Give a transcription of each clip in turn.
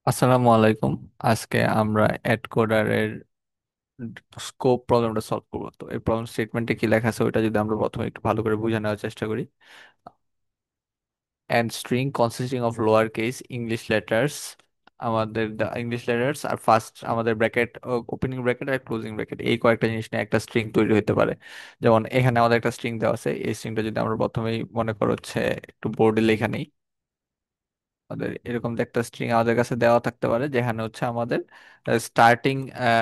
আসসালামু আলাইকুম। আজকে আমরা অ্যাড কোডারের স্কোপ প্রবলেমটা সলভ করবো। তো এই প্রবলেম স্টেটমেন্টে কি লেখা আছে ওইটা যদি আমরা প্রথমে একটু ভালো করে বুঝে নেওয়ার চেষ্টা করি। And string consisting of lower case English letters, আমাদের ইংলিশ লেটার্স আর ফার্স্ট আমাদের ব্র্যাকেট, ওপেনিং ব্র্যাকেট আর ক্লোজিং ব্র্যাকেট, এই কয়েকটা জিনিস নিয়ে একটা স্ট্রিং তৈরি হতে পারে। যেমন এখানে আমাদের একটা স্ট্রিং দেওয়া আছে, এই স্ট্রিংটা যদি আমরা প্রথমেই মনে করো হচ্ছে একটু বোর্ডে লেখা নেই। আমাদের এরকম যে একটা স্ট্রিং আমাদের কাছে দেওয়া থাকতে পারে যেখানে হচ্ছে আমাদের স্টার্টিং,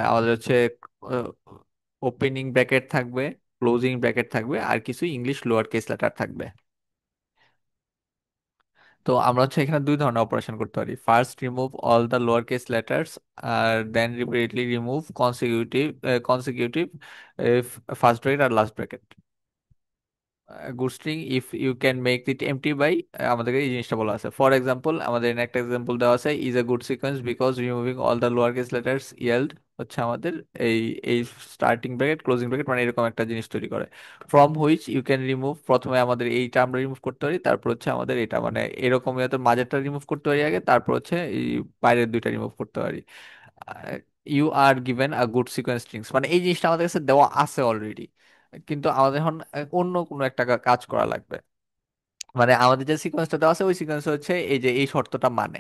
আমাদের হচ্ছে ওপেনিং ব্র্যাকেট থাকবে, ক্লোজিং ব্র্যাকেট থাকবে আর কিছু ইংলিশ লোয়ার কেস লেটার থাকবে। তো আমরা হচ্ছে এখানে দুই ধরনের অপারেশন করতে পারি। First remove all the lower case letters, আর then repeatedly remove consecutive first bracket আর last bracket. Good string if you can make it empty by, আমাদেরকে এই জিনিসটা বলা আছে। ফর এক্সাম্পল আমাদের এখানে একটা এক্সাম্পল দেওয়া আছে, is a good sequence because removing all the lower case letters yield হচ্ছে আমাদের এই এই স্টার্টিং ব্র্যাকেট ক্লোজিং ব্র্যাকেট মানে এরকম একটা জিনিস তৈরি করে। From which you can remove, প্রথমে আমাদের এইটা আমরা রিমুভ করতে পারি, তারপর হচ্ছে আমাদের এটা মানে এরকম হয়তো মাঝেরটা রিমুভ করতে পারি আগে, তারপর হচ্ছে এই বাইরের দুইটা রিমুভ করতে পারি। You are given a good sequence strings, মানে এই জিনিসটা আমাদের কাছে দেওয়া আছে অলরেডি, কিন্তু আমাদের এখন অন্য কোনো একটা কাজ করা লাগবে। মানে আমাদের যে সিকোয়েন্সটা দেওয়া আছে ওই সিকোয়েন্স হচ্ছে এই যে এই শর্তটা মানে,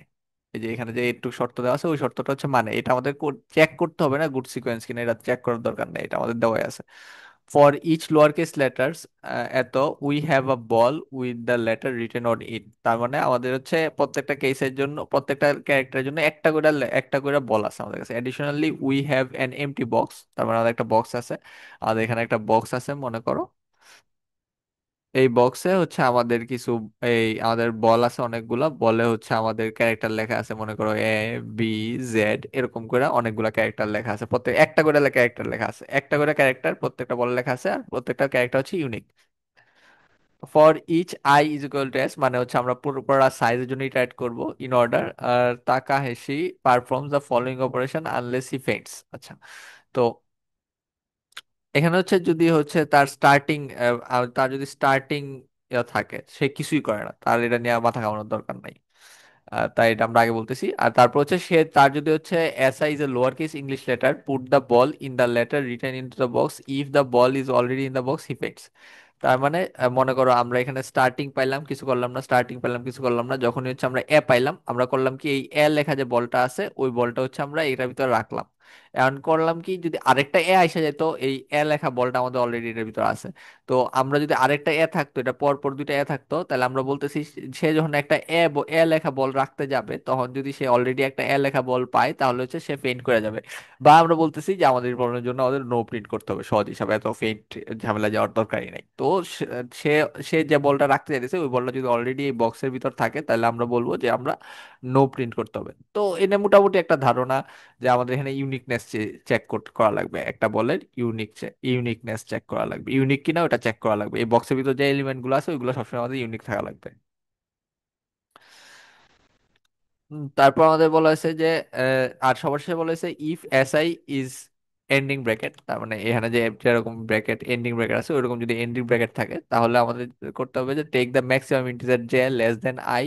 এই যে এখানে যে একটু শর্ত দেওয়া আছে ওই শর্তটা হচ্ছে মানে, এটা আমাদের চেক করতে হবে না গুড সিকোয়েন্স কিনা, এটা চেক করার দরকার নেই, এটা আমাদের দেওয়াই আছে। For each lower case letters এত we have a ball with the letter written on it, তার মানে আমাদের হচ্ছে প্রত্যেকটা কেসের জন্য প্রত্যেকটা ক্যারেক্টারের জন্য একটা করে বল আছে আমাদের কাছে। Additionally we have an empty box, তার মানে আমাদের একটা বক্স আছে, আমাদের এখানে একটা বক্স আছে মনে করো। এই বক্সে হচ্ছে আমাদের কিছু এই আমাদের বল আছে অনেকগুলা, বলে হচ্ছে আমাদের ক্যারেক্টার লেখা আছে মনে করো বি জেড, এরকম করে অনেকগুলা ক্যারেক্টার লেখা আছে, প্রত্যেক একটা করে ক্যারেক্টার লেখা আছে, একটা করে ক্যারেক্টার প্রত্যেকটা বলে লেখা আছে, আর প্রত্যেকটা ক্যারেক্টার হচ্ছে unique. For each I is equal to S, মানে হচ্ছে আমরা পুরো পুরো সাইজের জন্য ইটারেট করব ইন অর্ডার। আর Takahashi performs the following operation unless he faints. আচ্ছা, তো এখানে হচ্ছে যদি হচ্ছে তার স্টার্টিং, তার যদি স্টার্টিং থাকে সে কিছুই করে না, তার এটা নিয়ে মাথা ঘামানোর দরকার নাই। তাই এটা আমরা আগে বলতেছি। আর তারপর হচ্ছে সে তার যদি হচ্ছে S I is a lower case English letter put the ball in the letter written in to the box if the ball is already in the box he faints. তার মানে মনে করো আমরা এখানে স্টার্টিং পাইলাম কিছু করলাম না, স্টার্টিং পাইলাম কিছু করলাম না, যখনই হচ্ছে আমরা এ পাইলাম আমরা করলাম কি এই এ লেখা যে বলটা আছে ওই বলটা হচ্ছে আমরা এটার ভিতরে রাখলাম। এখন করলাম কি যদি আরেকটা এ আইসা যেত, এই এ লেখা বলটা আমাদের অলরেডি এটার ভিতরে আছে। তো আমরা যদি আরেকটা এ থাকতো, এটা পর পর দুইটা এ থাকতো, তাহলে আমরা বলতেছি সে যখন একটা এ লেখা বল রাখতে যাবে তখন যদি সে অলরেডি একটা এ লেখা বল পায় তাহলে হচ্ছে সে ফেইন্ট করে যাবে। বা আমরা বলতেছি যে আমাদের প্রবলেমের জন্য আমাদের নো প্রিন্ট করতে হবে সহজ হিসাবে, এত ফেইন্ট ঝামেলা যাওয়ার দরকারই নাই। তো সে সে যে বলটা রাখতে চাইতেছে ওই বলটা যদি অলরেডি এই বক্সের ভিতর থাকে তাহলে আমরা বলবো যে আমরা নো প্রিন্ট করতে হবে। তো এনে মোটামুটি একটা ধারণা যে আমাদের এখানে ইউনিকনেস চেক করা লাগবে, একটা বলের ইউনিকনেস চেক করা লাগবে, ইউনিক কিনা ওটা চেক করা লাগবে, এই বক্সের ভিতর যে এলিমেন্ট গুলো আছে ওইগুলো সবসময় আমাদের ইউনিক থাকা লাগবে। তারপর আমাদের বলা হয়েছে যে আর সবার শেষে বলা হয়েছে if S I is ending bracket, তার মানে এখানে যে যেরকম ব্র্যাকেট এন্ডিং ব্র্যাকেট আছে ওইরকম যদি এন্ডিং ব্র্যাকেট থাকে তাহলে আমাদের করতে হবে যে take the maximum integer J less than I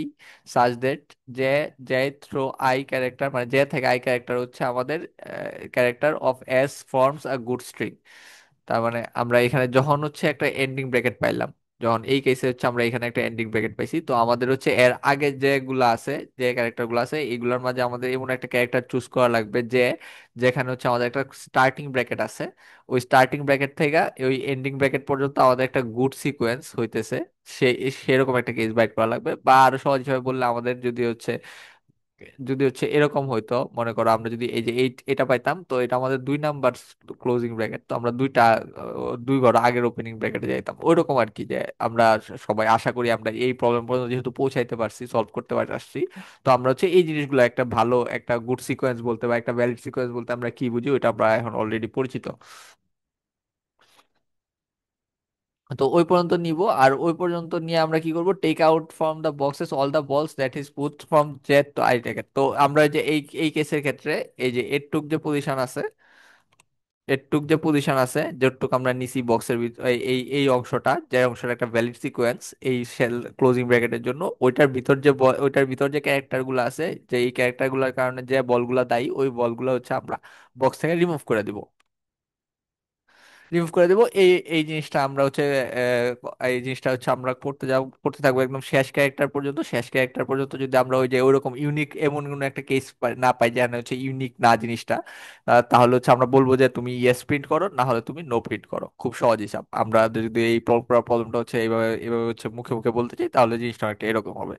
such that J J through I character, মানে জে থেকে আই ক্যারেক্টার হচ্ছে আমাদের character of S forms a good string. তার মানে আমরা এখানে যখন হচ্ছে একটা এন্ডিং ব্র্যাকেট পাইলাম, যখন এই কেসে হচ্ছে আমরা এখানে একটা এন্ডিং ব্র্যাকেট পাইছি, তো আমাদের হচ্ছে এর আগে যেগুলো আছে যে ক্যারেক্টার গুলো আছে এইগুলোর মাঝে আমাদের এমন একটা ক্যারেক্টার চুজ করা লাগবে যে যেখানে হচ্ছে আমাদের একটা স্টার্টিং ব্র্যাকেট আছে, ওই স্টার্টিং ব্র্যাকেট থেকে ওই এন্ডিং ব্র্যাকেট পর্যন্ত আমাদের একটা গুড সিকোয়েন্স হইতেছে, সে সেরকম একটা কেস বাইট করা লাগবে। বা আরো সহজ ভাবে বললে আমাদের যদি হচ্ছে এরকম হইতো, মনে করো আমরা যদি এই যে এটা পাইতাম, তো এটা আমাদের 2 নাম্বার ক্লোজিং ব্র্যাকেট, তো আমরা দুই ঘর আগের ওপেনিং ব্র্যাকেটে যাইতাম ওইরকম আর কি। যে আমরা সবাই আশা করি আমরা এই প্রবলেম পর্যন্ত যেহেতু পৌঁছাইতে পারছি, সলভ করতে পারছি, তো আমরা হচ্ছে এই জিনিসগুলো একটা ভালো একটা গুড সিকোয়েন্স বলতে বা একটা ভ্যালিড সিকোয়েন্স বলতে আমরা কি বুঝি ওটা আমরা এখন অলরেডি পরিচিত। তো ওই পর্যন্ত নিব, আর ওই পর্যন্ত নিয়ে আমরা কি করব, take out from the boxes all the balls that is put from Z to I take. তো আমরা যে এই এই কেসের ক্ষেত্রে এই যে এর টুক যে পজিশন আছে এটুক যে পজিশন আছে, যেটুক আমরা নিছি বক্সের ভিতর, এই এই এই অংশটা, যে অংশটা একটা ভ্যালিড সিকোয়েন্স এই সেল ক্লোজিং ব্র্যাকেটের জন্য, ওইটার ভিতর যে ওইটার ভিতর যে ক্যারেক্টার গুলো আছে, যে এই ক্যারেক্টার গুলোর কারণে যে বলগুলা দায়ী, ওই বলগুলো হচ্ছে আমরা বক্স থেকে রিমুভ করে দিব। রিমুভ করে দেবো। এই এই জিনিসটা আমরা হচ্ছে এই জিনিসটা হচ্ছে আমরা করতে থাকবো একদম শেষ ক্যারেক্টার পর্যন্ত। শেষ ক্যারেক্টার পর্যন্ত যদি আমরা ওই যে ওইরকম ইউনিক এমন কোনো একটা কেস না পাই যেখানে হচ্ছে ইউনিক না জিনিসটা, তাহলে হচ্ছে আমরা বলবো যে তুমি ইয়েস প্রিন্ট করো, না হলে তুমি নো প্রিন্ট করো। খুব সহজ হিসাব। আমরা যদি এই প্রবলেমটা হচ্ছে এইভাবে এইভাবে হচ্ছে মুখে মুখে বলতে চাই, তাহলে জিনিসটা একটা এরকম হবে।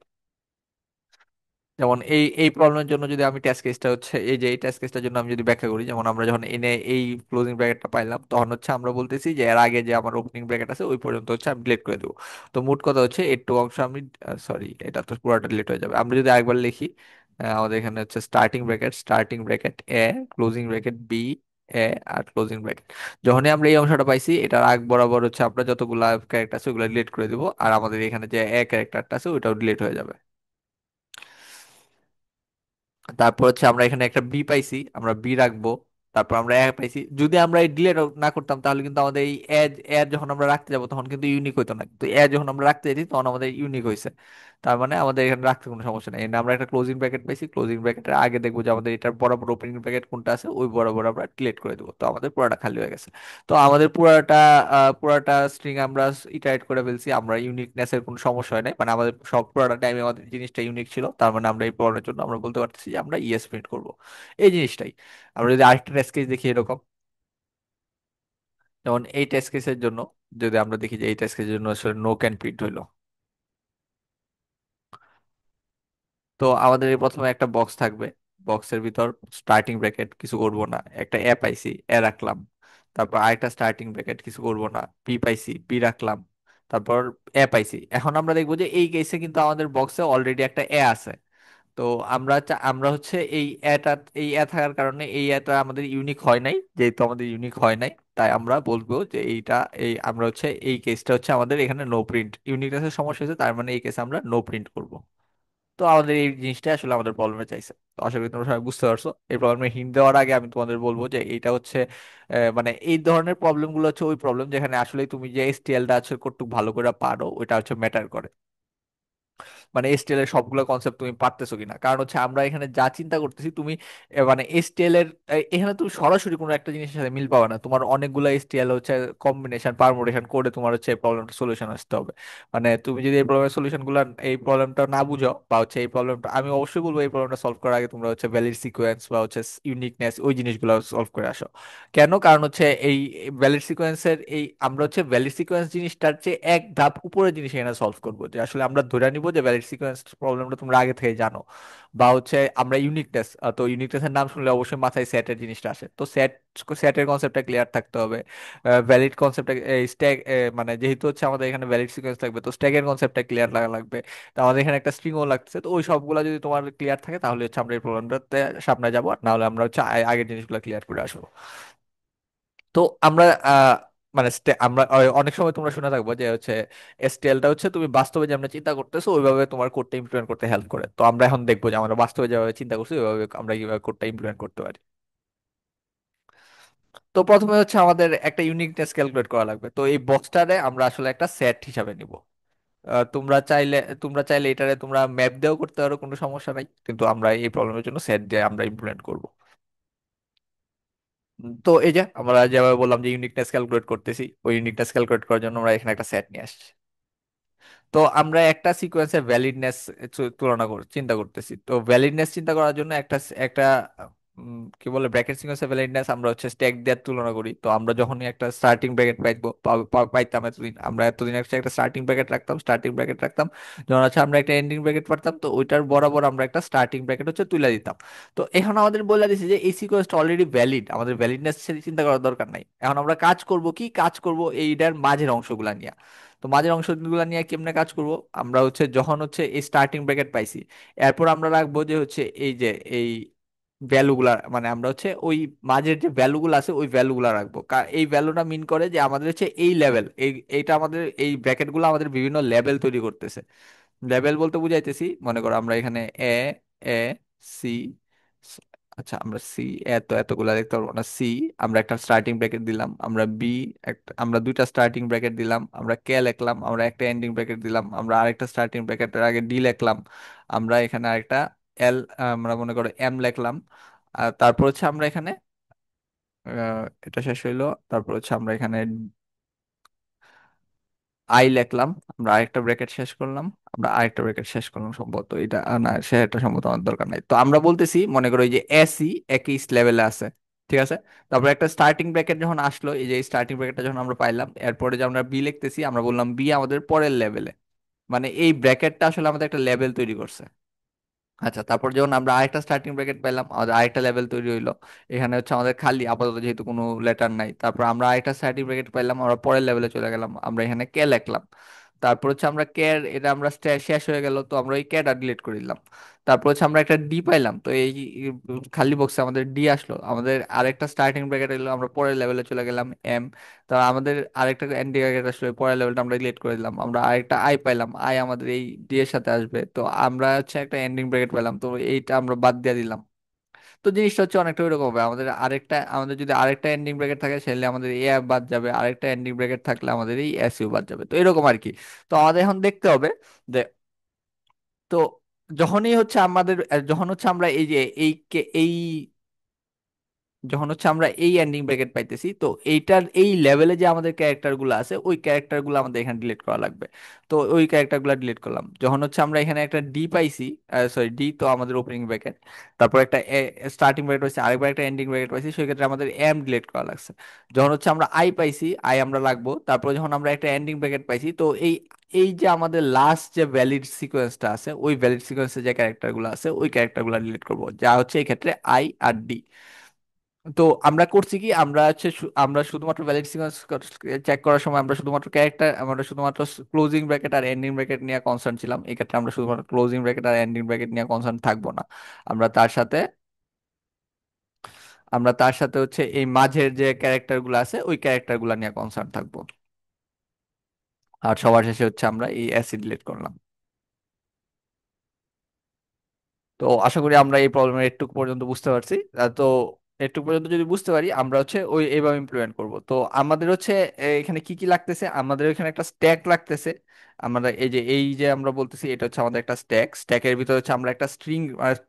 যেমন এই প্রবলেমের জন্য যদি আমি টেস্ট কেসটা হচ্ছে এই যে এই টেস্ট কেসটার জন্য আমি যদি ব্যাখ্যা করি, যেমন আমরা যখন এনে এই ক্লোজিং ব্র্যাকেটটা পাইলাম, তখন হচ্ছে আমরা বলতেছি যে এর আগে যে আমার ওপেনিং ব্র্যাকেট আছে ওই পর্যন্ত হচ্ছে আমি ডিলিট করে দেবো। তো মোট কথা হচ্ছে একটু অংশ আমি, সরি এটা তো পুরোটা ডিলিট হয়ে যাবে। আমরা যদি আরেকবার লিখি, আমাদের এখানে হচ্ছে starting bracket A, closing bracket B A, R closing bracket. যখনই আমরা এই অংশটা পাইছি, এটার আগ বরাবর হচ্ছে আমরা যতগুলা ক্যারেক্টার আছে ওগুলো ডিলিট করে দিব, আর আমাদের এখানে যে এ ক্যারেক্টারটা আছে ওইটাও ডিলিট হয়ে যাবে। তারপর হচ্ছে আমরা এখানে একটা বি পাইছি, আমরা বি রাখবো। তারপর আমরা এ পাইছি, যদি আমরা এই ডিলেট না করতাম তাহলে কিন্তু আমাদের এই এজ এর যখন আমরা রাখতে যাব তখন কিন্তু ইউনিক হইতো না, তো এ যখন আমরা রাখতে যাই তখন আমাদের ইউনিক হয়েছে। তার মানে আমাদের এখানে রাখতে কোনো সমস্যা নেই। এখানে আমরা একটা ক্লোজিং ব্র্যাকেট পাইছি, ক্লোজিং ব্র্যাকেটের আগে দেখবো যে আমাদের এটার বরাবর ওপেনিং ব্র্যাকেট কোনটা আছে, ওই বরাবর আমরা ডিলিট করে দেবো, তো আমাদের পুরাটা খালি হয়ে গেছে। তো আমাদের পুরাটা স্ট্রিং আমরা ইটারেট করে ফেলছি, আমরা ইউনিকনেসের কোনো সমস্যা হয় নাই, মানে আমাদের সব পুরাটা টাইমে আমাদের জিনিসটা ইউনিক ছিল। তার মানে আমরা এই প্রবলেমের জন্য আমরা বলতে পারতেছি যে আমরা ইয়েস প্রিন্ট করব এই জিনিসটাই। আমরা যদি আরেকটা টেস্ট কেস দেখি এরকম, যেমন এই টেস্ট কেসের জন্য যদি আমরা দেখি যে এই টেস্ট কেসের জন্য আসলে নো ক্যান প্রিন্ট হইলো। তো আমাদের এই প্রথমে একটা বক্স থাকবে, বক্সের ভিতর স্টার্টিং ব্র্যাকেট, কিছু করব না, একটা এ পাইছি, এ রাখলাম। তারপর আরেকটা স্টার্টিং ব্র্যাকেট, কিছু করব না, বি পাইছি, বি রাখলাম। তারপর এ পাইছি। এখন আমরা দেখবো যে এই কেসে কিন্তু আমাদের বক্সে অলরেডি একটা এ আছে। তো আমরা হচ্ছে এই এ থাকার কারণে এই এটা আমাদের ইউনিক হয় নাই, যেহেতু আমাদের ইউনিক হয় নাই, তাই আমরা বলবো যে আমরা হচ্ছে এই কেসটা হচ্ছে আমাদের এখানে নো প্রিন্ট, ইউনিকনেসের সমস্যা হয়েছে, তার মানে এই কেসে আমরা নো প্রিন্ট করব। তো আমাদের এই জিনিসটা আসলে আমাদের প্রবলেমে চাইছে। তো আশা করি তোমরা সবাই বুঝতে পারছো। এই প্রবলেমের হিন্ট দেওয়ার আগে আমি তোমাদের বলবো যে এইটা হচ্ছে মানে এই ধরনের প্রবলেম গুলো হচ্ছে ওই প্রবলেম যেখানে আসলে তুমি যে এসটিএলটা আছে কতটুকু ভালো করে পারো ওইটা হচ্ছে ম্যাটার করে। মানে এসটিএল এর সবগুলো কনসেপ্ট তুমি পারতেছো কিনা, কারণ হচ্ছে আমরা এখানে যা চিন্তা করতেছি তুমি মানে এসটিএল এর এখানে তুমি সরাসরি কোনো একটা জিনিসের সাথে মিল পাবে না, তোমার অনেকগুলো এসটিএল হচ্ছে কম্বিনেশন পারমুটেশন করে তোমার হচ্ছে এই প্রবলেমটা সলিউশন আসতে হবে। মানে তুমি যদি এই প্রবলেমের সলিউশন গুলো, এই প্রবলেমটা না বুঝো, বা হচ্ছে এই প্রবলেমটা আমি অবশ্যই বলবো এই প্রবলেমটা সলভ করার আগে তোমরা হচ্ছে ভ্যালিড সিকোয়েন্স বা হচ্ছে ইউনিকনেস ওই জিনিসগুলো সলভ করে আসো। কেন? কারণ হচ্ছে এই ভ্যালিড সিকোয়েন্সের আমরা হচ্ছে ভ্যালিড সিকোয়েন্স জিনিসটার চেয়ে এক ধাপ উপরের জিনিস এখানে সলভ করবো, যে আসলে আমরা ধরে নিব যে ভ্যালিড সিকোয়েন্স প্রবলেমটা তোমরা আগে থেকে জানো। বা হচ্ছে আমরা ইউনিকনেস, তো ইউনিকনেসের নাম শুনলে অবশ্যই মাথায় সেটের জিনিসটা আসে, তো সেটের কনসেপ্টটা ক্লিয়ার থাকতে হবে। ভ্যালিড কনসেপ্টটা স্ট্যাক, মানে যেহেতু হচ্ছে আমাদের এখানে ভ্যালিড সিকোয়েন্স থাকবে তো স্ট্যাকের কনসেপ্টটা ক্লিয়ার লাগা লাগবে। তো আমাদের এখানে একটা স্ট্রিংও লাগছে, তো ওই সবগুলা যদি তোমার ক্লিয়ার থাকে তাহলে হচ্ছে আমরা এই প্রবলেমটাতে সামনে যাবো, আর নাহলে আমরা হচ্ছে আগের জিনিসগুলো ক্লিয়ার করে আসবো। তো আমরা মানে আমরা অনেক সময় তোমরা শুনে থাকবো যে হচ্ছে এসটিএলটা হচ্ছে তুমি বাস্তবে যেমন চিন্তা করতেছো ওইভাবে তোমার কোডটা ইমপ্লিমেন্ট করতে হেল্প করে। তো আমরা এখন দেখবো যে আমরা বাস্তবে যেভাবে চিন্তা করছি ওইভাবে আমরা কিভাবে কোডটা ইমপ্লিমেন্ট করতে পারি। তো প্রথমে হচ্ছে আমাদের একটা ইউনিকনেস ক্যালকুলেট করা লাগবে, তো এই বক্সটারে আমরা আসলে একটা সেট হিসাবে নিব। তোমরা চাইলে এটারে তোমরা ম্যাপ দিয়েও করতে পারো, কোনো সমস্যা নাই, কিন্তু আমরা এই প্রবলেমের জন্য সেট দিয়ে আমরা ইমপ্লিমেন্ট করব। তো এই যে আমরা যেভাবে বললাম যে ইউনিকনেস ক্যালকুলেট করতেছি, ওই ইউনিকনেস ক্যালকুলেট করার জন্য আমরা এখানে একটা সেট নিয়ে আসছি। তো আমরা একটা সিকোয়েন্সের ভ্যালিডনেস চিন্তা করতেছি, তো ভ্যালিডনেস চিন্তা করার জন্য একটা একটা কি বলে ব্র্যাকেট সিকোয়েন্সের ভ্যালিডনেস আমরা হচ্ছে স্ট্যাক দিয়ে তুলনা করি। তো আমরা যখনই একটা স্টার্টিং ব্র্যাকেট পাইতাম এতদিন, আমরা এতদিন একটা স্টার্টিং ব্র্যাকেট রাখতাম, যখন হচ্ছে আমরা একটা এন্ডিং ব্র্যাকেট পারতাম, তো ওইটার বরাবর আমরা একটা স্টার্টিং ব্র্যাকেট হচ্ছে তুলে দিতাম। তো এখন আমাদের বলে দিছে যে এই সিকোয়েন্সটা অলরেডি ভ্যালিড, আমাদের ভ্যালিডনেস চিন্তা করার দরকার নাই। এখন আমরা কাজ করব এইটার মাঝের অংশগুলা নিয়ে। তো মাঝের অংশগুলো নিয়ে কেমনে কাজ করব? আমরা হচ্ছে যখন হচ্ছে এই স্টার্টিং ব্র্যাকেট পাইছি, এরপর আমরা রাখবো যে হচ্ছে এই যে এই ভ্যালুগুলা, মানে আমরা হচ্ছে ওই মাঝের যে ভ্যালুগুলো আছে ওই ভ্যালুগুলা রাখবো। এই ভ্যালুটা মিন করে যে আমাদের হচ্ছে এই লেভেল, এইটা আমাদের এই ব্র্যাকেট গুলো আমাদের বিভিন্ন লেভেল তৈরি করতেছে। লেভেল বলতে বুঝাইতেছি, মনে করো আমরা এখানে এ, এ, সি, আচ্ছা, আমরা সি এতগুলা দেখতে পারবো না। সি, আমরা একটা স্টার্টিং ব্র্যাকেট দিলাম। আমরা বি, একটা আমরা দুইটা স্টার্টিং ব্র্যাকেট দিলাম। আমরা কে লিখলাম, আমরা একটা এন্ডিং ব্র্যাকেট দিলাম। আমরা আরেকটা স্টার্টিং ব্র্যাকেটের আগে ডি লিখলাম। আমরা এখানে আরেকটা এল, আমরা মনে করো এম লিখলাম। আর তারপর হচ্ছে আমরা এখানে এটা শেষ হইলো। তারপর হচ্ছে আমরা এখানে আই লিখলাম। আমরা আরেকটা ব্র্যাকেট শেষ করলাম। আমরা আরেকটা ব্র্যাকেট শেষ করলাম সম্ভবত এটা, না সেটা সম্ভবত আমার দরকার নাই। তো আমরা বলতেছি মনে করো এই যে এসি একই লেভেলে আছে, ঠিক আছে। তারপর একটা স্টার্টিং ব্র্যাকেট যখন আসলো, এই যে স্টার্টিং ব্র্যাকেটটা যখন আমরা পাইলাম, এরপরে যে আমরা বি লিখতেছি, আমরা বললাম বি আমাদের পরের লেভেলে, মানে এই ব্র্যাকেটটা আসলে আমাদের একটা লেভেল তৈরি করছে। আচ্ছা, তারপর যখন আমরা আরেকটা স্টার্টিং ব্র্যাকেট পেলাম, আমাদের আরেকটা লেভেল তৈরি হইলো। এখানে হচ্ছে আমাদের খালি আপাতত যেহেতু কোনো লেটার নাই, তারপর আমরা আরেকটা স্টার্টিং ব্র্যাকেট পেলাম, আমরা পরের লেভেলে চলে গেলাম, আমরা এখানে কে লিখলাম। তারপর হচ্ছে আমরা কে, এটা আমরা শেষ হয়ে গেল, তো আমরা ওই কেটা ডিলিট করে দিলাম। তারপর হচ্ছে আমরা একটা ডি পাইলাম, তো এই খালি বক্সে আমাদের ডি আসলো, আমাদের আরেকটা স্টার্টিং ব্র্যাকেট এলো, আমরা পরের লেভেলে চলে গেলাম এম। তো আমাদের আরেকটা এন্ডিং ব্র্যাকেট আসলো, পরের লেভেলটা আমরা ডিলিট করে দিলাম। আমরা আরেকটা আই পাইলাম, আই আমাদের এই ডি এর সাথে আসবে, তো আমরা হচ্ছে একটা এন্ডিং ব্র্যাকেট পেলাম, তো এইটা আমরা বাদ দিয়ে দিলাম। তো জিনিসটা হচ্ছে অনেকটা ওইরকম হবে। আমাদের যদি আরেকটা এন্ডিং ব্র্যাকেট থাকে, সেটা আমাদের এ বাদ যাবে, আরেকটা এন্ডিং ব্র্যাকেট থাকলে আমাদের এই এস ইউ বাদ যাবে, তো এরকম আর কি। তো আমাদের এখন দেখতে হবে যে, তো যখনই হচ্ছে আমাদের যখন হচ্ছে আমরা এই যে এই যখন হচ্ছে আমরা এই এন্ডিং ব্র্যাকেট পাইতেছি, তো এইটার এই লেভেলে যে আমাদের ক্যারেক্টার গুলো আছে, ওই ক্যারেক্টার গুলো আমাদের এখানে ডিলিট করা লাগবে। তো ওই ক্যারেক্টার গুলো ডিলিট করলাম। যখন হচ্ছে আমরা এখানে একটা ডি পাইছি, সরি ডি তো আমাদের ওপেনিং ব্র্যাকেট, তারপর একটা স্টার্টিং ব্র্যাকেট পাইছি, আরেকবার একটা এন্ডিং ব্র্যাকেট পাইছি, সেই ক্ষেত্রে আমাদের এম ডিলিট করা লাগছে। যখন হচ্ছে আমরা আই পাইছি, আই আমরা লাগবো। তারপর যখন আমরা একটা এন্ডিং ব্র্যাকেট পাইছি, তো এই এই যে আমাদের লাস্ট যে ভ্যালিড সিকোয়েন্সটা আছে, ওই ভ্যালিড সিকোয়েন্সে যে ক্যারেক্টার গুলো আছে, ওই ক্যারেক্টার গুলো ডিলিট করবো, যা হচ্ছে এই ক্ষেত্রে আই আর ডি। তো আমরা করছি কি, আমরা হচ্ছে আমরা শুধুমাত্র ভ্যালিড সিকোয়েন্স চেক করার সময় আমরা শুধুমাত্র ক্যারেক্টার, আমরা শুধুমাত্র ক্লোজিং ব্র্যাকেট আর এন্ডিং ব্র্যাকেট নিয়ে কনসার্ন ছিলাম। এই ক্ষেত্রে আমরা শুধুমাত্র ক্লোজিং ব্র্যাকেট আর এন্ডিং ব্র্যাকেট নিয়ে কনসার্ন থাকবো না। আমরা তার সাথে আমরা তার সাথে হচ্ছে এই মাঝের যে ক্যারেক্টার গুলো আছে, ওই ক্যারেক্টার গুলা নিয়ে কনসার্ন থাকবো। আর সবার শেষে হচ্ছে আমরা এই অ্যাসিড ডিলিট করলাম। তো আশা করি আমরা এই প্রবলেমের একটু পর্যন্ত বুঝতে পারছি। তো একটু পর্যন্ত যদি বুঝতে পারি, আমরা হচ্ছে ওই এইভাবে ইমপ্লিমেন্ট করব। তো আমাদের হচ্ছে এখানে কি কি লাগতেছে, আমাদের এখানে একটা স্ট্যাক লাগতেছে। আমরা এই যে আমরা বলতেছি, এটা হচ্ছে আমাদের একটা স্ট্যাকের ভিতরে হচ্ছে আমরা একটা স্ট্রিং,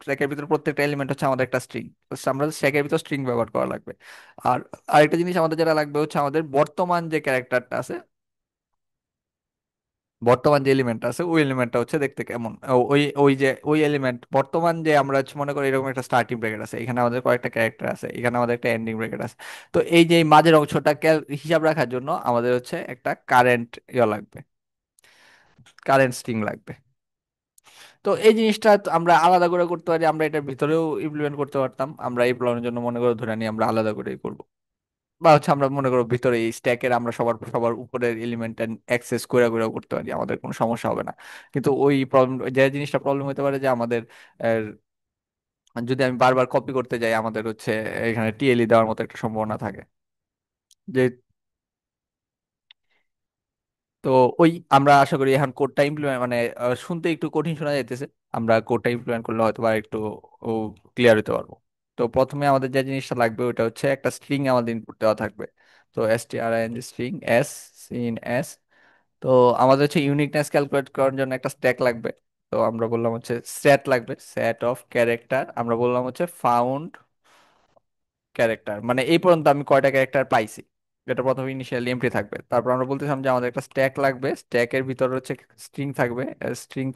স্ট্যাকের ভিতরে প্রত্যেকটা এলিমেন্ট হচ্ছে আমাদের একটা স্ট্রিং। আমরা স্ট্যাকের ভিতর স্ট্রিং ব্যবহার করা লাগবে। আর আরেকটা জিনিস আমাদের যেটা লাগবে হচ্ছে আমাদের বর্তমান যে ক্যারেক্টারটা আছে, বর্তমান যে এলিমেন্ট আছে, ওই এলিমেন্টটা হচ্ছে দেখতে কেমন, ওই ওই যে ওই এলিমেন্ট বর্তমান যে আমরা হচ্ছে মনে করি এরকম একটা স্টার্টিং ব্র্যাকেট আছে, এখানে আমাদের কয়েকটা ক্যারেক্টার আছে, এখানে আমাদের একটা এন্ডিং ব্র্যাকেট আছে। তো এই যে এই মাঝের অংশটা হিসাব রাখার জন্য আমাদের হচ্ছে একটা কারেন্ট ইয়ে লাগবে, কারেন্ট স্ট্রিং লাগবে। তো এই জিনিসটা তো আমরা আলাদা করে করতে পারি, আমরা এটার ভিতরেও ইমপ্লিমেন্ট করতে পারতাম। আমরা এই প্রবলেমের জন্য মনে করে ধরে নিই আমরা আলাদা করেই করব। বা হচ্ছে আমরা মনে করো ভিতরে এই স্ট্যাকের আমরা সবার সবার উপরের এলিমেন্ট অ্যাক্সেস করে করেও করতে পারি, আমাদের কোনো সমস্যা হবে না। কিন্তু ওই প্রবলেম, যে জিনিসটা প্রবলেম হতে পারে যে আমাদের আহ, যদি আমি বারবার কপি করতে যাই, আমাদের হচ্ছে এখানে টিএলই দেওয়ার মতো একটা সম্ভাবনা থাকে। যে তো ওই আমরা আশা করি এখন কোডটা ইমপ্লিমেন্ট, মানে শুনতে একটু কঠিন শোনা যাইতেছে, আমরা কোডটা ইমপ্লিমেন্ট করলে হয়তো বা একটু ক্লিয়ার হতে পারবো। তো প্রথমে আমাদের যে জিনিসটা লাগবে ওটা হচ্ছে একটা স্ট্রিং আমাদের ইনপুট দেওয়া থাকবে। তো string string S, cin S. তো আমাদের হচ্ছে ইউনিকনেস ক্যালকুলেট করার জন্য একটা স্ট্যাক লাগবে। তো আমরা বললাম হচ্ছে সেট লাগবে, সেট অফ ক্যারেক্টার। আমরা বললাম হচ্ছে ফাউন্ড ক্যারেক্টার, মানে এই পর্যন্ত আমি কয়টা ক্যারেক্টার পাইছি, এটা প্রথমে ইনিশিয়ালি এমপ্টি থাকবে। তারপর আমরা বলতেছিলাম যে আমাদের একটা স্ট্যাক লাগবে, স্ট্যাকের ভিতর হচ্ছে স্ট্রিং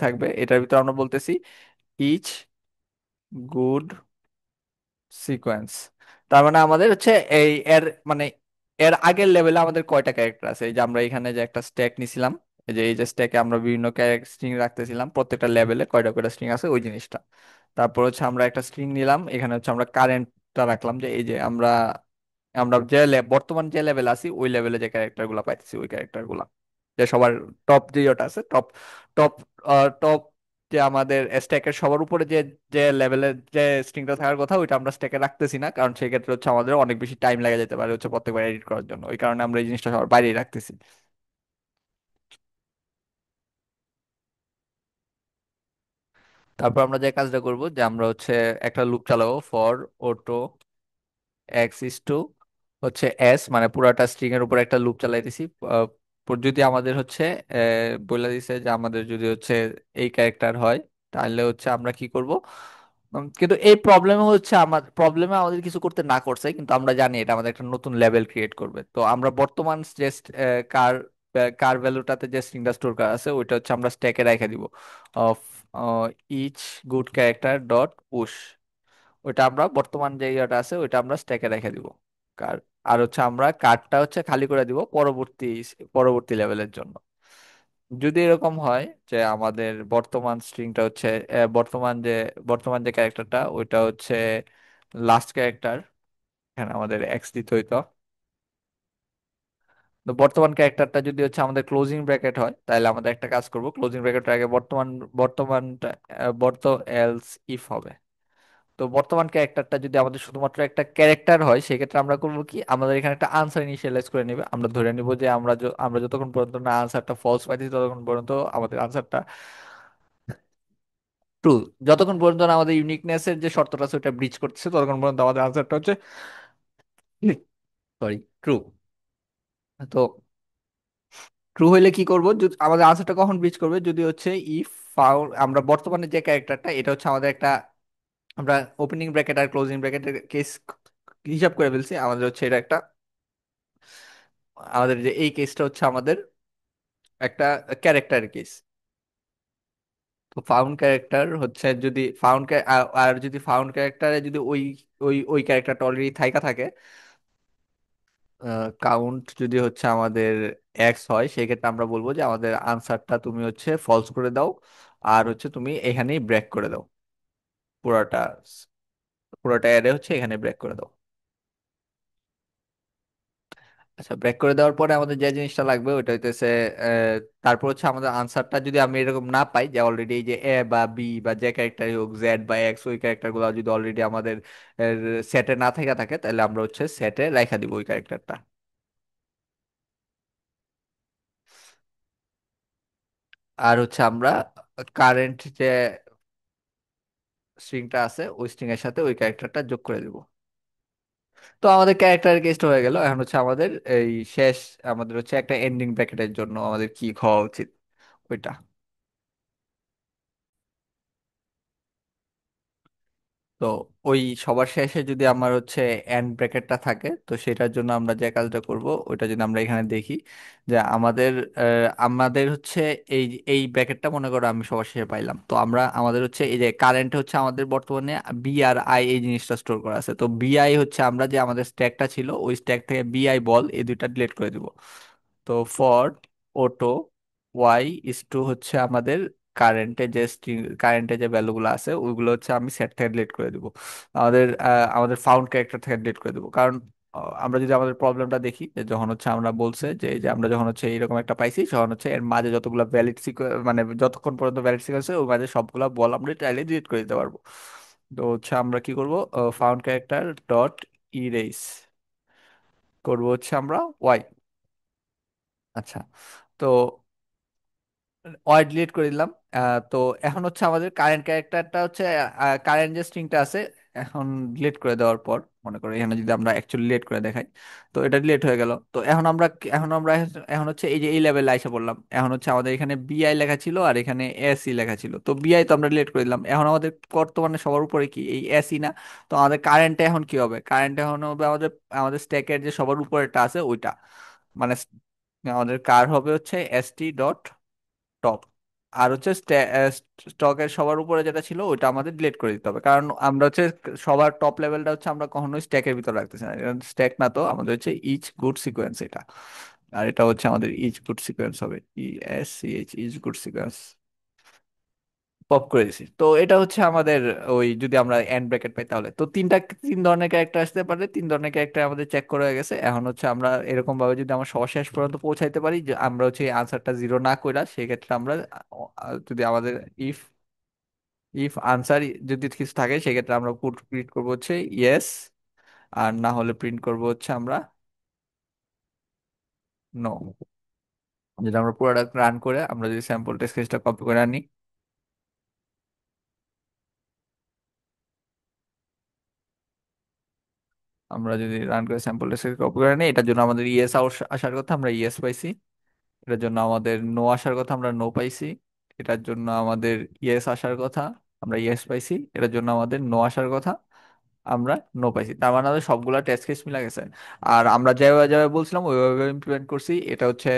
থাকবে, এটার ভিতর আমরা বলতেছি ইচ গুড সিকোয়েন্স। তার মানে আমাদের হচ্ছে এই মানে এর আগের লেভেলে আমাদের কয়টা ক্যারেক্টার আছে। এই যে আমরা এখানে যে একটা স্ট্যাক নিছিলাম, এই যে স্ট্যাকে আমরা বিভিন্ন ক্যারেক্টার স্ট্রিং রাখতেছিলাম, প্রত্যেকটা লেভেলে কয়টা কয়টা স্ট্রিং আছে ওই জিনিসটা। তারপর হচ্ছে আমরা একটা স্ট্রিং নিলাম, এখানে হচ্ছে আমরা কারেন্টটা রাখলাম, যে এই যে আমরা আমরা যে বর্তমান যে লেভেল আছি, ওই লেভেলে যে ক্যারেক্টার গুলা পাইতেছি, ওই ক্যারেক্টার গুলা যে সবার টপ যে ইয়েটা আছে, টপ টপ টপ যে আমাদের স্ট্যাকের সবার উপরে যে যে লেভেলের যে স্ট্রিংটা থাকার কথা, ওইটা আমরা স্ট্যাকে রাখতেছি না, কারণ সেই ক্ষেত্রে হচ্ছে আমাদের অনেক বেশি টাইম লেগে যেতে পারে হচ্ছে প্রত্যেকবার এডিট করার জন্য, ওই কারণে আমরা এই জিনিসটা সবার বাইরেই রাখতেছি। তারপর আমরা যে কাজটা করব যে আমরা হচ্ছে একটা লুপ চালাবো for auto X is to হচ্ছে এস, মানে পুরাটা স্ট্রিং এর উপর একটা লুপ চালাইতেছি। যদি আমাদের হচ্ছে বলে দিছে যে আমাদের যদি হচ্ছে এই ক্যারেক্টার হয়, তাহলে হচ্ছে আমরা কি করব। কিন্তু এই প্রবলেমে হচ্ছে প্রবলেমে আমাদের কিছু করতে না করছে, কিন্তু আমরা জানি এটা আমাদের একটা নতুন লেভেল ক্রিয়েট করবে। তো আমরা বর্তমান যে কার কার ভ্যালুটাতে যে স্ট্রিংটা স্টোর করা আছে ওইটা হচ্ছে আমরা স্ট্যাকে রেখে দিব of each good character dot push. ওইটা আমরা বর্তমান যে ইয়েটা আছে ওইটা আমরা স্ট্যাকে রেখে দিব কার। আর হচ্ছে আমরা কার্ডটা হচ্ছে খালি করে দিব পরবর্তী পরবর্তী লেভেলের জন্য। যদি এরকম হয় যে আমাদের বর্তমান স্ট্রিংটা হচ্ছে বর্তমান যে ক্যারেক্টারটা ওইটা হচ্ছে লাস্ট ক্যারেক্টার, এখানে আমাদের এক্স দিতে হইতো। তো বর্তমান ক্যারেক্টারটা যদি হচ্ছে আমাদের ক্লোজিং ব্র্যাকেট হয়, তাহলে আমাদের একটা কাজ করব, ক্লোজিং ব্র্যাকেটের আগে বর্তমানটা এলস ইফ হবে। তো বর্তমান ক্যারেক্টারটা যদি আমাদের শুধুমাত্র একটা ক্যারেক্টার হয়, সেক্ষেত্রে আমরা করবো কি, আমাদের এখানে একটা আনসার ইনিশিয়ালাইজ করে নিবে। আমরা ধরে নিব যে আমরা যতক্ষণ পর্যন্ত না আনসারটা ফলস পাইতেছি ততক্ষণ পর্যন্ত আমাদের আনসারটা ট্রু। যতক্ষণ পর্যন্ত না আমাদের ইউনিকনেস এর যে শর্তটা আছে ওটা ব্রিচ করতেছে ততক্ষণ পর্যন্ত আমাদের আনসারটা হচ্ছে সরি ট্রু। তো ট্রু হইলে কি করব, যদি আমাদের আনসারটা কখন ব্রিচ করবে, যদি হচ্ছে ইফ ফাউন্ড আমরা বর্তমানে যে ক্যারেক্টারটা এটা হচ্ছে আমাদের একটা, আমরা ওপেনিং ব্র্যাকেট আর ক্লোজিং ব্র্যাকেটের কেস হিসাব করে ফেলছি, আমাদের হচ্ছে এটা একটা, আমাদের যে এই কেসটা হচ্ছে আমাদের একটা ক্যারেক্টার কেস। তো ফাউন্ড ক্যারেক্টার হচ্ছে যদি আর যদি ফাউন্ড ক্যারেক্টারে যদি ওই ওই ক্যারেক্টারটা অলরেডি থাইকা থাকে, কাউন্ট যদি হচ্ছে আমাদের এক্স হয়, সেক্ষেত্রে আমরা বলবো যে আমাদের আনসারটা তুমি হচ্ছে ফলস করে দাও, আর হচ্ছে তুমি এখানেই ব্রেক করে দাও, পুরোটা পুরোটা অ্যারে হচ্ছে এখানে ব্রেক করে দাও। আচ্ছা, ব্রেক করে দেওয়ার পরে আমাদের যে জিনিসটা লাগবে ওইটা হইতেছে তারপর হচ্ছে আমাদের আনসারটা যদি আমি এরকম না পাই যে অলরেডি এই যে এ বা বি বা যে ক্যারেক্টারই হোক, জেড বা এক্স, ওই ক্যারেক্টার গুলো যদি অলরেডি আমাদের সেটে না থেকে থাকে, তাহলে আমরা হচ্ছে সেটে রাখা দিব ওই ক্যারেক্টারটা। আর হচ্ছে আমরা কারেন্ট যে স্ট্রিংটা আছে ওই স্ট্রিং এর সাথে ওই ক্যারেক্টারটা যোগ করে দিব। তো আমাদের ক্যারেক্টার কেসটা হয়ে গেল। এখন হচ্ছে আমাদের এই শেষ, আমাদের হচ্ছে একটা এন্ডিং ব্র্যাকেটের জন্য আমাদের কি হওয়া উচিত ওইটা। তো ওই সবার শেষে যদি আমার হচ্ছে এন্ড ব্র্যাকেটটা থাকে, তো সেটার জন্য আমরা যে কাজটা করব ওইটা যদি আমরা এখানে দেখি যে আমাদের হচ্ছে এই এই ব্র্যাকেটটা মনে করো আমি সবার শেষে পাইলাম, তো আমাদের হচ্ছে এই যে কারেন্ট হচ্ছে আমাদের বর্তমানে বি আর আই এই জিনিসটা স্টোর করা আছে। তো বিআই হচ্ছে আমরা যে আমাদের স্ট্যাকটা ছিল ওই স্ট্যাক থেকে বিআই বল এই দুইটা ডিলিট করে দিব। তো for auto Y is to হচ্ছে আমাদের কারেন্টে যে ভ্যালুগুলো আছে ওইগুলো হচ্ছে আমি সেট থেকে ডিলিট করে দিব, আমাদের ফাউন্ড ক্যারেক্টার থেকে ডিলিট করে দিব। কারণ আমরা যদি আমাদের প্রবলেমটা দেখি, যে যখন হচ্ছে আমরা বলছে যে এই যে আমরা যখন হচ্ছে এরকম একটা পাইছি, তখন হচ্ছে এর মাঝে যতগুলো ভ্যালিড সিকোয়েন্স, মানে যতক্ষণ পর্যন্ত ভ্যালিড সিকোয়েন্স ওই মাঝে সবগুলো বল আমরা চাইলে ডিলিট করে দিতে পারবো। তো হচ্ছে আমরা কি করব, ফাউন্ড ক্যারেক্টার ডট ইরেজ করবো হচ্ছে আমরা ওয়াই। আচ্ছা, তো ওয়াই ডিলিট করে দিলাম। তো এখন হচ্ছে আমাদের কারেন্ট ক্যারেক্টারটা হচ্ছে কারেন্ট যে স্ট্রিংটা আছে এখন ডিলিট করে দেওয়ার পর, মনে করো এখানে যদি আমরা অ্যাকচুয়ালি ডিলিট করে দেখাই, তো এটা ডিলিট হয়ে গেল। তো এখন আমরা এখন হচ্ছে এই যে এই লেভেলে আইসা বললাম, এখন হচ্ছে আমাদের এখানে বিআই লেখা ছিল আর এখানে এসি লেখা ছিল। তো বিআই তো আমরা ডিলিট করে দিলাম, এখন আমাদের বর্তমানে সবার উপরে কি এই এসি না? তো আমাদের কারেন্টে এখন কি হবে, কারেন্টে এখন হবে আমাদের আমাদের স্ট্যাকের যে সবার উপরেটা আছে ওইটা, মানে আমাদের কার হবে হচ্ছে এসটি ডট টপ। আর হচ্ছে স্টকের সবার উপরে যেটা ছিল ওইটা আমাদের ডিলিট করে দিতে হবে, কারণ আমরা হচ্ছে সবার টপ লেভেলটা হচ্ছে আমরা কখনোই স্ট্যাকের ভিতর রাখতেছি না, স্ট্যাক না, তো আমাদের হচ্ছে ইচ গুড সিকোয়েন্স এটা। আর এটা হচ্ছে আমাদের ইচ গুড সিকোয়েন্স হবে, ESCH each good sequence. Pop করে দিছি। তো এটা হচ্ছে আমাদের ওই যদি আমরা এন্ড ব্র্যাকেট পাই, তাহলে তো তিন ধরনের ক্যারেক্টার আসতে পারে, তিন ধরনের ক্যারেক্টার আমাদের চেক করা হয়ে গেছে। এখন হচ্ছে আমরা এরকম ভাবে যদি আমরা সবার শেষ পর্যন্ত পৌঁছাইতে পারি যে আমরা হচ্ছে আনসারটা জিরো না কইরা, সেক্ষেত্রে আমরা যদি আমাদের ইফ ইফ আনসার যদি কিছু থাকে সেক্ষেত্রে আমরা প্রিন্ট করবো হচ্ছে ইয়েস, আর না হলে প্রিন্ট করবো হচ্ছে আমরা নো। যদি আমরা পুরোটা রান করে আমরা যদি স্যাম্পল টেস্ট কেসটা কপি করে আনি, আমরা যদি রান করে স্যাম্পলটা কপি করে নিই, এটার জন্য আমাদের ইয়েস আসার কথা, আমরা ইয়েস পাইছি। এটার জন্য আমাদের নো আসার কথা, আমরা নো পাইছি। এটার জন্য আমাদের ইয়েস আসার কথা, আমরা ইয়েস পাইছি। এটার জন্য আমাদের নো আসার কথা, আমরা নো পাইছি। তার মানে আমাদের সবগুলা টেস্ট কেস মিলে গেছে। আর আমরা যেভাবে যেভাবে বলছিলাম ওইভাবে ইমপ্লিমেন্ট করছি। এটা হচ্ছে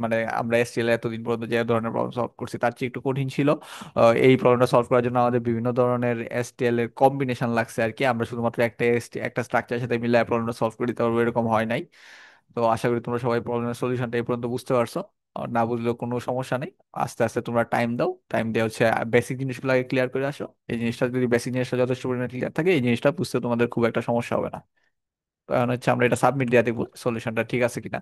মানে আমরা এসটিএল এতদিন পর্যন্ত যে ধরনের প্রবলেম সলভ করছি তার চেয়ে একটু কঠিন ছিল। এই প্রবলেমটা সলভ করার জন্য আমাদের বিভিন্ন ধরনের এসটিএল এর কম্বিনেশন লাগছে আর কি। আমরা শুধুমাত্র একটা স্ট্রাকচারের সাথে মিলে প্রবলেমটা সলভ করে দিতে পারবো এরকম হয় নাই। তো আশা করি তোমরা সবাই প্রবলেমের সলিউশনটা এই পর্যন্ত বুঝতে পারছো। আর না বুঝলেও কোনো সমস্যা নেই। আস্তে আস্তে তোমরা টাইম দাও, টাইম দিয়ে হচ্ছে বেসিক জিনিসগুলো আগে ক্লিয়ার করে আসো। এই জিনিসটা যদি বেসিক জিনিসটা যথেষ্ট পরিমাণে ক্লিয়ার থাকে, এই জিনিসটা বুঝতে তোমাদের খুব একটা সমস্যা হবে না। তো এখন হচ্ছে আমরা এটা সাবমিট দিয়ে দেখবো সলিউশনটা ঠিক আছে কিনা।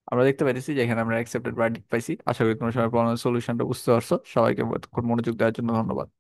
আমরা দেখতে পাইতেছি যে এখানে আমরা অ্যাকসেপ্টেড ভার্ডিক্ট পাইছি। আশা করি তোমরা সবাই প্রবলেমের সলিউশনটা বুঝতে পারছো। সবাইকে খুব মনোযোগ দেওয়ার জন্য ধন্যবাদ।